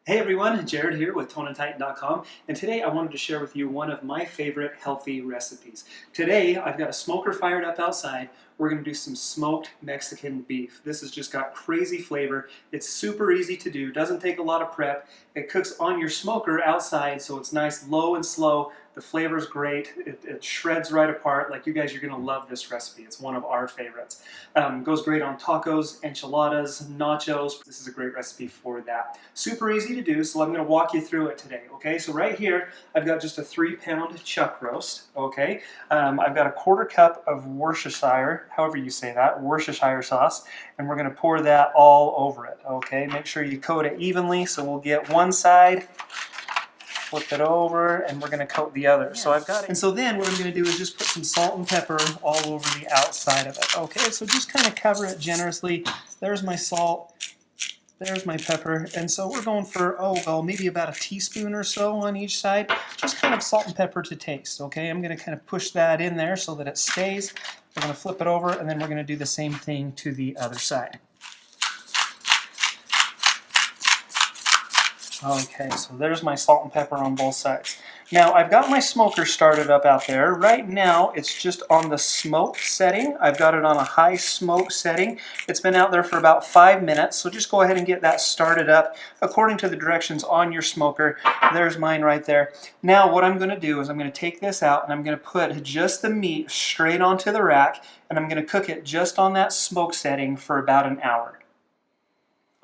Hey everyone, Jared here with ToneandTitan.com, and today I wanted to share with you one of my favorite healthy recipes. Today I've got a smoker fired up outside. We're going to do some smoked Mexican beef. This has just got crazy flavor. It's super easy to do, doesn't take a lot of prep. It cooks on your smoker outside, so it's nice low and slow. The flavor's great. It shreds right apart. Like, you guys, you're going to love this recipe. It's one of our favorites. Goes great on tacos, enchiladas, nachos. This is a great recipe for that. Super easy to do, so I'm going to walk you through it today. Okay, so right here I've got just a 3-pound chuck roast. Okay, I've got a 1/4 cup of Worcestershire, however you say that, Worcestershire sauce, and we're going to pour that all over it. Okay, make sure you coat it evenly. So we'll get one side, flip it over, and we're going to coat the other. So I've got it. And so then what I'm going to do is just put some salt and pepper all over the outside of it. Okay, so just kind of cover it generously. There's my salt. There's my pepper. And so we're going for, maybe about a teaspoon or so on each side. Just kind of salt and pepper to taste. Okay, I'm going to kind of push that in there so that it stays. We're going to flip it over, and then we're going to do the same thing to the other side. Okay, so there's my salt and pepper on both sides. Now, I've got my smoker started up out there. Right now, it's just on the smoke setting. I've got it on a high smoke setting. It's been out there for about 5 minutes, so just go ahead and get that started up according to the directions on your smoker. There's mine right there. Now, what I'm going to do is I'm going to take this out, and I'm going to put just the meat straight onto the rack, and I'm going to cook it just on that smoke setting for about an hour.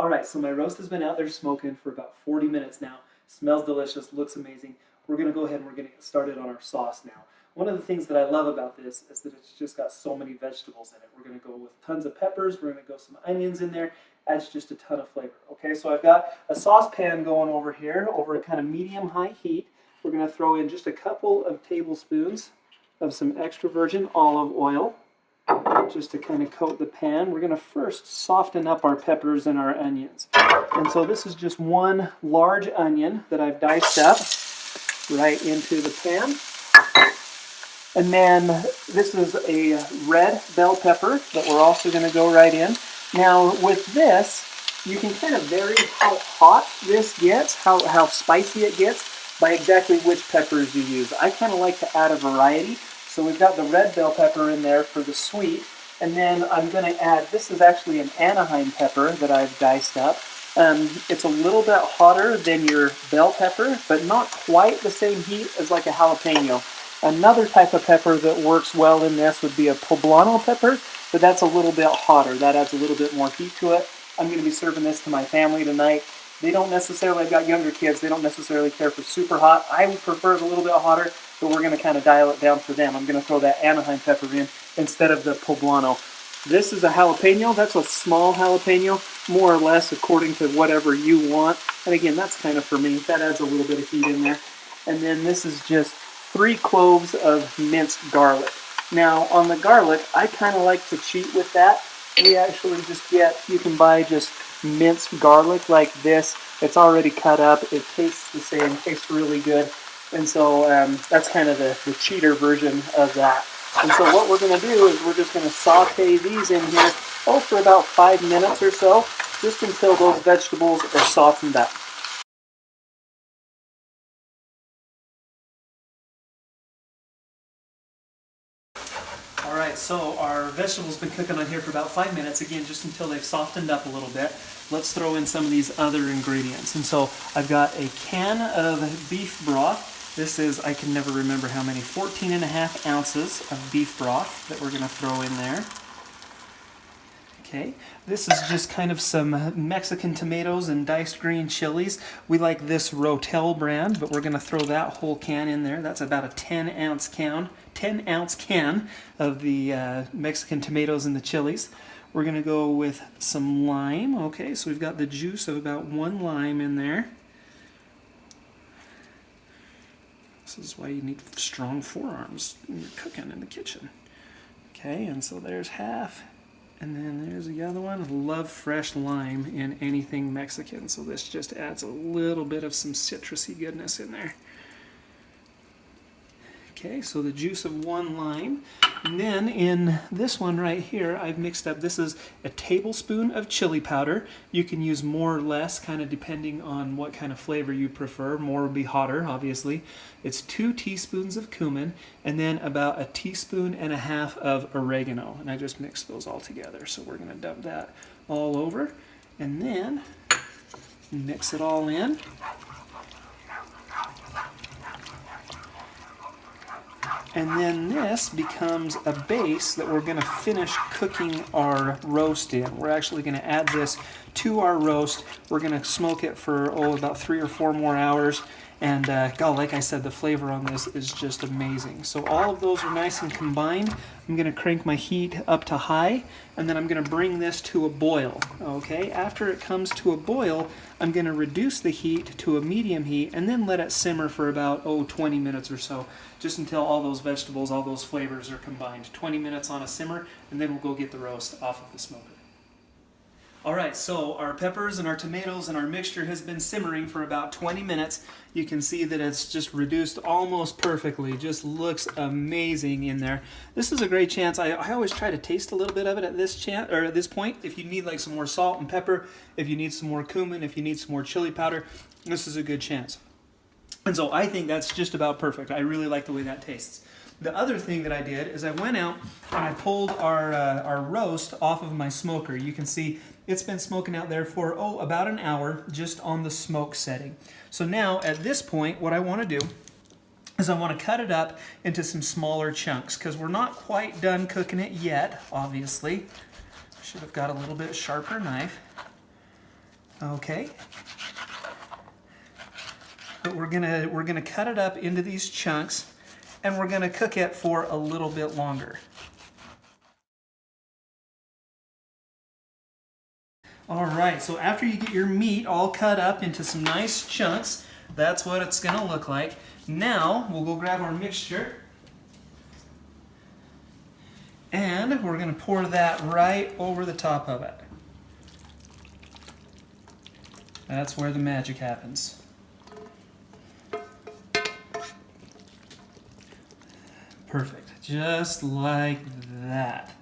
Alright, so my roast has been out there smoking for about 40 minutes now. Smells delicious, looks amazing. We're going to go ahead and we're going to get started on our sauce now. One of the things that I love about this is that it's just got so many vegetables in it. We're going to go with tons of peppers, we're going to go some onions in there. Adds just a ton of flavor. Okay, so I've got a saucepan going over here, over a kind of medium-high heat. We're going to throw in just a couple of tablespoons of some extra virgin olive oil, just to kind of coat the pan. We're going to first soften up our peppers and our onions. And so this is just one large onion that I've diced up right into the pan. And then this is a red bell pepper that we're also going to go right in. Now with this, you can kind of vary how hot this gets, how spicy it gets, by exactly which peppers you use. I kind of like to add a variety. So we've got the red bell pepper in there for the sweet, and then I'm going to add, this is actually an Anaheim pepper that I've diced up. It's a little bit hotter than your bell pepper, but not quite the same heat as like a jalapeno. Another type of pepper that works well in this would be a poblano pepper, but that's a little bit hotter. That adds a little bit more heat to it. I'm going to be serving this to my family tonight. They don't necessarily, I've got younger kids, they don't necessarily care for super hot. I would prefer it a little bit hotter, but we're going to kind of dial it down for them. I'm going to throw that Anaheim pepper in instead of the poblano. This is a jalapeno. That's a small jalapeno, more or less according to whatever you want. And again, that's kind of for me. That adds a little bit of heat in there. And then this is just 3 cloves of minced garlic. Now, on the garlic, I kind of like to cheat with that. We actually just get, you can buy just minced garlic like this. It's already cut up. It tastes the same, tastes really good. And so that's kind of the cheater version of that. And so what we're going to do is we're just going to saute these in here for about 5 minutes or so, just until those vegetables are softened up. Alright, so our vegetables have been cooking on here for about 5 minutes, again, just until they've softened up a little bit. Let's throw in some of these other ingredients. And so I've got a can of beef broth. This is, I can never remember how many, 14.5 ounces of beef broth that we're going to throw in there. Okay, this is just kind of some Mexican tomatoes and diced green chilies. We like this Rotel brand, but we're going to throw that whole can in there. That's about a 10-ounce can of the Mexican tomatoes and the chilies. We're going to go with some lime. Okay, so we've got the juice of about 1 lime in there. This is why you need strong forearms when you're cooking in the kitchen. Okay, and so there's half. And then there's the other one. I love fresh lime in anything Mexican, so this just adds a little bit of some citrusy goodness in there. Okay, so the juice of 1 lime. And then in this one right here, I've mixed up, this is a tablespoon of chili powder. You can use more or less, kind of depending on what kind of flavor you prefer. More would be hotter, obviously. It's 2 teaspoons of cumin, and then about 1.5 teaspoons of oregano. And I just mixed those all together. So we're gonna dump that all over, and then mix it all in. And then this becomes a base that we're going to finish cooking our roast in. We're actually going to add this to our roast. We're going to smoke it for, about 3 or 4 more hours. And God, like I said, the flavor on this is just amazing. So all of those are nice and combined. I'm going to crank my heat up to high, and then I'm going to bring this to a boil. Okay, after it comes to a boil, I'm going to reduce the heat to a medium heat and then let it simmer for about 20 minutes or so, just until all those vegetables, all those flavors are combined. 20 minutes on a simmer, and then we'll go get the roast off of the smoker. All right, so our peppers and our tomatoes and our mixture has been simmering for about 20 minutes. You can see that it's just reduced almost perfectly. Just looks amazing in there. This is a great chance. I always try to taste a little bit of it at this point. If you need like some more salt and pepper, if you need some more cumin, if you need some more chili powder, this is a good chance. And so I think that's just about perfect. I really like the way that tastes. The other thing that I did is I went out and I pulled our roast off of my smoker. You can see it's been smoking out there for, about an hour just on the smoke setting. So now at this point, what I want to do is I want to cut it up into some smaller chunks because we're not quite done cooking it yet, obviously. Should have got a little bit sharper knife. Okay. But we're gonna cut it up into these chunks, and we're gonna cook it for a little bit longer. All right, so after you get your meat all cut up into some nice chunks, that's what it's gonna look like. Now, we'll go grab our mixture, and we're gonna pour that right over the top of it. That's where the magic happens. Perfect, just like that.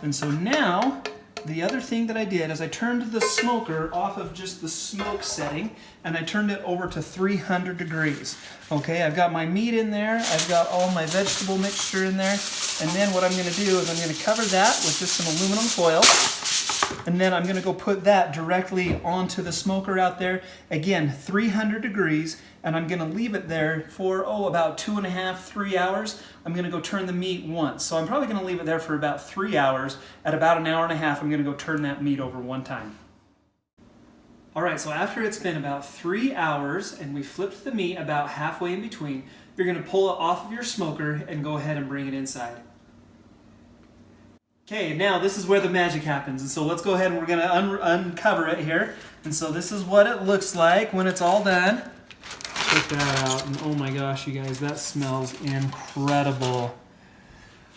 And so now, the other thing that I did is I turned the smoker off of just the smoke setting, and I turned it over to 300 degrees. Okay, I've got my meat in there, I've got all my vegetable mixture in there, and then what I'm gonna do is I'm gonna cover that with just some aluminum foil, and then I'm gonna go put that directly onto the smoker out there. Again, 300 degrees, and I'm gonna leave it there for, about 2.5, 3 hours. I'm gonna go turn the meat once. So I'm probably gonna leave it there for about 3 hours. At about an hour and a half, I'm gonna go turn that meat over one time. All right, so after it's been about 3 hours and we flipped the meat about halfway in between, you're gonna pull it off of your smoker and go ahead and bring it inside. Okay, now this is where the magic happens. And so let's go ahead and we're gonna uncover it here. And so this is what it looks like when it's all done. Check that out, and oh my gosh, you guys, that smells incredible.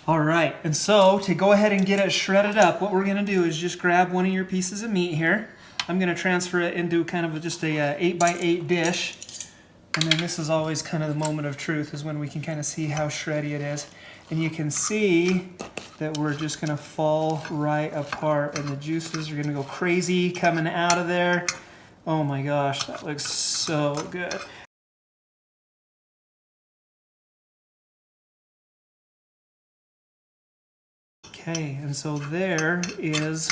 All right, and so to go ahead and get it shredded up, what we're gonna do is just grab one of your pieces of meat here. I'm gonna transfer it into kind of just a 8x8 dish. And then this is always kind of the moment of truth, is when we can kind of see how shreddy it is. And you can see that we're just gonna fall right apart, and the juices are gonna go crazy coming out of there. Oh my gosh, that looks so good. Okay, and so there is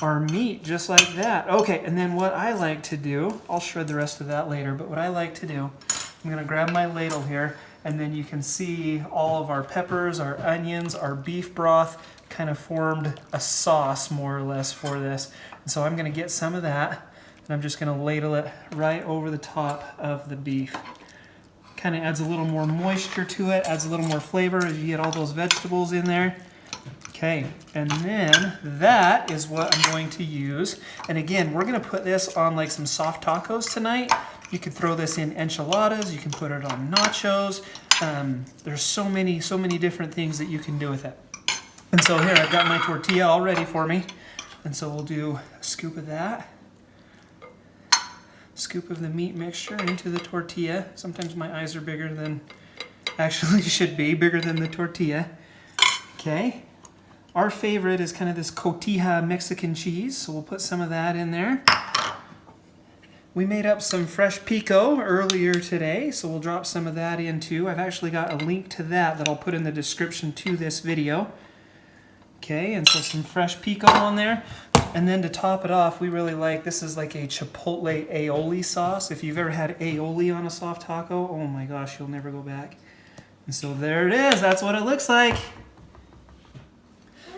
our meat, just like that. Okay, and then what I like to do, I'll shred the rest of that later, but what I like to do, I'm gonna grab my ladle here, and then you can see all of our peppers, our onions, our beef broth kind of formed a sauce, more or less, for this. And so I'm gonna get some of that, and I'm just gonna ladle it right over the top of the beef. Kind of adds a little more moisture to it, adds a little more flavor as you get all those vegetables in there. Okay, and then that is what I'm going to use. And again, we're gonna put this on like some soft tacos tonight. You could throw this in enchiladas, you can put it on nachos. There's so many different things that you can do with it. And so here, I've got my tortilla all ready for me. And so we'll do a scoop of that. Scoop of the meat mixture into the tortilla. Sometimes my eyes are bigger than Actually, should be bigger than the tortilla. Okay. Our favorite is kind of this cotija Mexican cheese, so we'll put some of that in there. We made up some fresh pico earlier today, so we'll drop some of that in too. I've actually got a link to that I'll put in the description to this video. Okay, and so some fresh pico on there. And then to top it off, we really like, this is like a chipotle aioli sauce. If you've ever had aioli on a soft taco, oh my gosh, you'll never go back. And so there it is, that's what it looks like.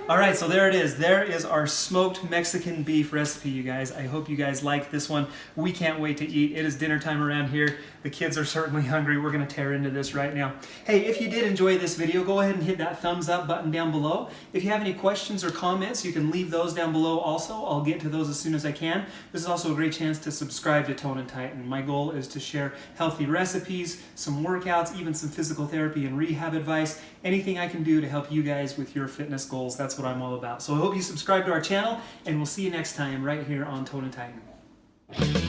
All right, so there it is. There is our smoked Mexican beef recipe, you guys. I hope you guys like this one. We can't wait to eat. It is dinner time around here. The kids are certainly hungry. We're gonna tear into this right now. Hey, if you did enjoy this video, go ahead and hit that thumbs up button down below. If you have any questions or comments, you can leave those down below also. I'll get to those as soon as I can. This is also a great chance to subscribe to Tone and Tighten. My goal is to share healthy recipes, some workouts, even some physical therapy and rehab advice, anything I can do to help you guys with your fitness goals. That's what I'm all about. So I hope you subscribe to our channel, and we'll see you next time right here on Tone and Tighten.